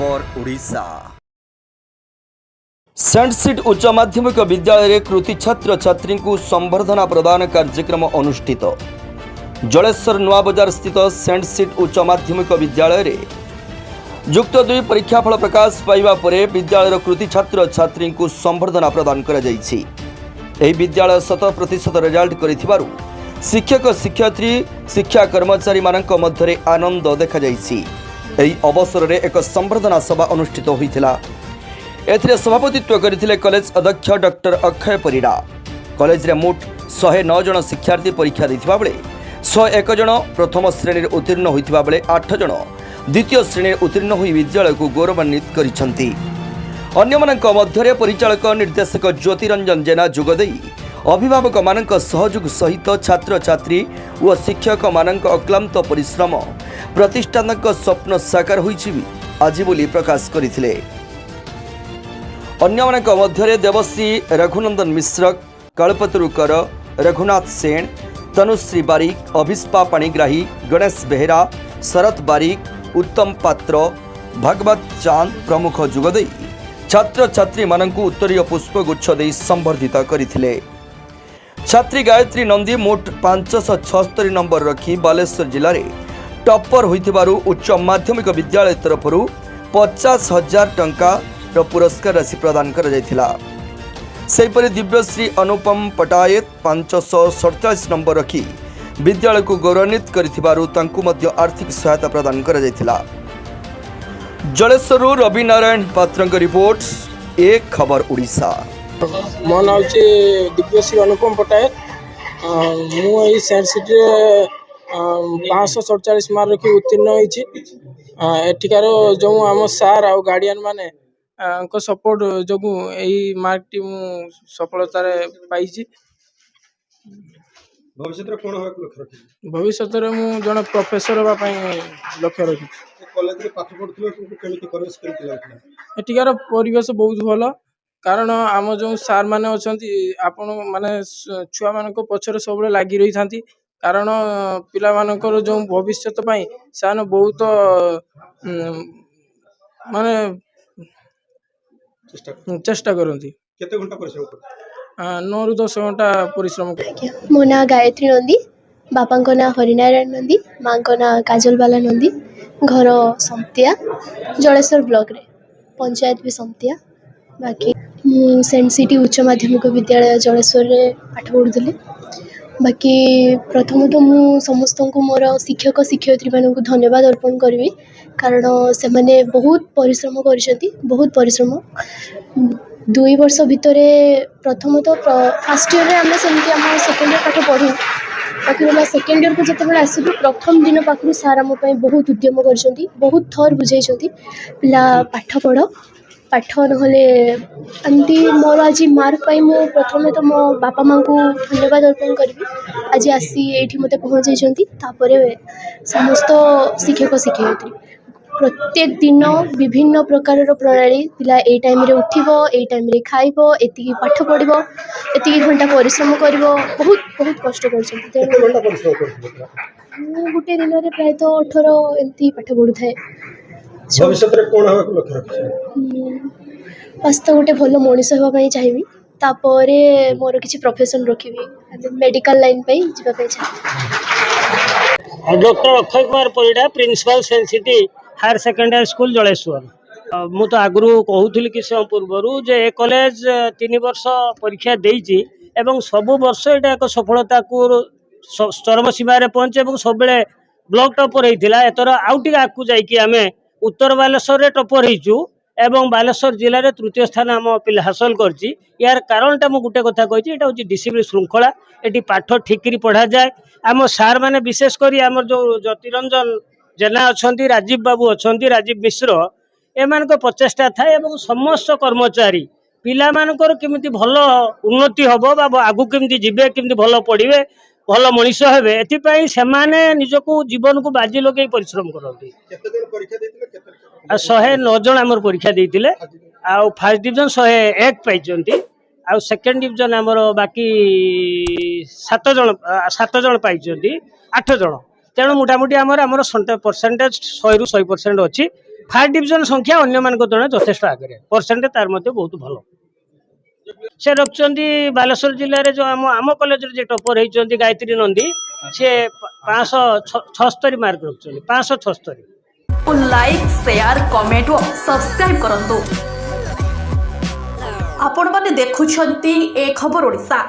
खबर Odisha. Saint seat उच्च माध्यमिक विद्यालय कृति छात्र छात्री को संबर्धना प्रदान कार्यक्रम अनुष्ठित। जलेश्वर नुआबजार स्थित सेंट सीट उच्च माध्यमिक विद्यालय रे युक्त 2 परीक्षाफल प्रकाश पाइबा परे विद्यालय कृति छात्र छात्री को संबर्धना प्रदान करा जायछि। एही विद्यालय 100% रिजल्ट करिथिबारु शिक्षक शिक्षयित्री शिक्षा कर्मचारी मानक मध्यरे आनंद देखा जायछि। एही अवसर रे एक संबर्धना सभा अनुष्ठित होइथिला। एथिरे सभापतित्व करथिले कॉलेज अध्यक्ष डॉक्टर अक्षय परिड़ा। कॉलेज रे मोट 109 जन शिक्षार्थी परीक्षा दैथिबा बेले 101 जन प्रथम श्रेणी उत्तीर्ण होइथिबा बेले 8 जन द्वितीय श्रेणी उत्तीर्ण होई विद्यालय को गौरवान्वित करिसंती। अन्यमानक मध्यरे परिचालक निर्देशक ज्योतिरंजन जेना जोगदेई अभिभावक मानक सहयोग सहित छात्र छात्री और शिक्षक मानक अक्लांत परिश्रम प्रतिष्ठानक स्वप्न साकार होइछि आज बोली प्रकाश करथिले। अन्यमानक मध्यरे देवश्री रघुनंदन मिश्र, कल्पतरुकर, रघुनाथ सेन, तनुश्री बारिक, अभिष्पा पाणिग्राही, गणेश बेहेरा, शरत बारिक, उत्तम पात्र, भागवत चांद प्रमुख जोगदेई छात्र छात्री मानकु उत्तरीय पुष्पगुच्छ दे संबर्धित करथिले। छात्री गायत्री नंदी मोट 576 नंबर रखी बालेश्वर जिले में टॉपर होइथिबारु उच्च माध्यमिक विद्यालय तरफरु 50,000 टंका पुरस्कार राशि प्रदान कर जायथिला। सेहिपरि दिव्यश्री अनुपम पटायत 547 नंबर रखी विद्यालय को गौरवान्वित करिथिबारु तांकु मध्य आर्थिक सहायता प्रदान कर जायथिला। जलेश्वर रवि नारायण पात्रंक रिपोर्ट एक खबर ओडिशा। मो ना दिव्यश्री अनुपम पटायत मुझे सेंट सिटी 547 मार्क रखी उत्तीर्ण होती। एठिकार जो आम सार आ गार्डियन माने सपोर्ट जो यही मार्क टी सफलता पाई। भविष्य में कौन लक्ष्य रखी? भविष्य में मुझे जन प्रोफेसर होगापी लक्ष्य रखी। कॉलेज पाठ पढ़ुवा एठिकार परिवेश बहुत भल कारण आम जो सार माने अछंती आपण माने छुआ मान पछरे सब लगी रही था कारण पिला मानकर जो भविष्य पाई सान बहुत माने चेष्टा करती। केते घंटा परिश्रम कर 9 ରୁ 10 घंटा परिश्रम कर। मो ना गायत्री नंदी, बापा को ना हरिनारायण नंदी, माँ को ना काजल बाला नंदी, घर समतिया जलेश्वर ब्लॉक रे पंचायत भी समतिया। बाकी सेंट सिटी उच्च माध्यमिक विद्यालय जलेश्वर रे पाठ पढ़ुली। बाकी प्रथम तो मु समस्त को मोर शिक्षक शिक्षयित्री मानक धन्यवाद अर्पण करी कारण से माने बहुत परिश्रम कर बहुत परिश्रम 2 वर्ष भितर प्रथम तो फर्स्ट ईयर आम सेमती आम सेकेंड ईयर पाठ पढ़ू बाकी बोला सेकेंड ईयर को जिते आसलु प्रथम दिन पाखु सार आम बहुत उद्यम कर बहुत थर बुझाई पिला पाठ पढ़ पाठ नमती मोर आज मार्क पाई मु प्रथम तो मो बापा माँ को धन्यवाद अर्पण करी आज आसी ये मत पहुँचाई समस्त शिक्षक शिक्षयित्री प्रत्येक दिन विभिन्न प्रकार प्रणाली पिला ए टाइम रे उठिबो ए टाइम रे खाइबो एतिकी पाठ पढ़िबो एतिकी घंटा परिश्रम करिबो बहुत बहुत कष्ट गोटे दिन में प्राय 18 एमती पाठ पढ़ु थाए। भविष्य में कौन लक्ष्य रखी? फर्स्ट तो गोटे भल मनीष होगा चाहिए तापर मोर किसी प्रोफेशन रखी मेडिकल लाइन पे जीवा पे चाहिए। Doctor Akshay Kumar Parida principal saint city higher secondary school Jaleswar. मु तो आगु कहूली कि समय पूर्व जे ए कॉलेज 3 वर्ष परीक्षा देइछि एवं सबु वर्ष एटा एक सफलता को चरम सीमार पहुंचे सब ब्लॉक टॉपर होता एथर आउटे आगू जाकि आम उत्तर बालेश्वर टॉपर होइछु एवं बालेश्वर जिले में तृतीय स्थान आम पिला हासिल करछि। यार कारणटा मु गोटे कथा कहि एटा होछि डिसिप्लिन श्रृंखला एटी पाठ ठिकरी पढ़ा जाए। आम सार माने विशेष करी आम जो ज्योतिरंजन जेना अछंती राजीव बाबू अछंती राजीव मिश्र एमान को प्रचेष्टा थाए एवं समस्त कर्मचारी पिला मानकर केमिति भल उन्नति हबो बा आगु केमिति जिबे केमिति भल पढ़िबे भल मनीष हेबे एथिपाई सेमाने निजको जीवन को बाजी लगे परिश्रम करती। केते दिन परीक्षा देथिले केते? 109 जन आमर परीक्षा देइतिले आ फर्स्ट डिवीजन 101 पाइचंती आ सेकंड डिवीजन आमर बाकी 7 जन पाइचंती 8 जन तेणु मोटामोटी आमर परसेंटेज 100 ରୁ 100% अच्छी। फास्ट डिविजन संख्या अन्य मानक तुलना यथेष्ट आगे परसेंट तार बहुत भल से रखिंट बालेश्वर जिले में जो आम कॉलेज जो टॉपर होती गायत्री नंदी सी 576 मार्क रखिंट 576 लाइक शेयर कमेंट और सब्सक्राइब करंतु आपण माने देखुछंती ए खबर ओडिशा।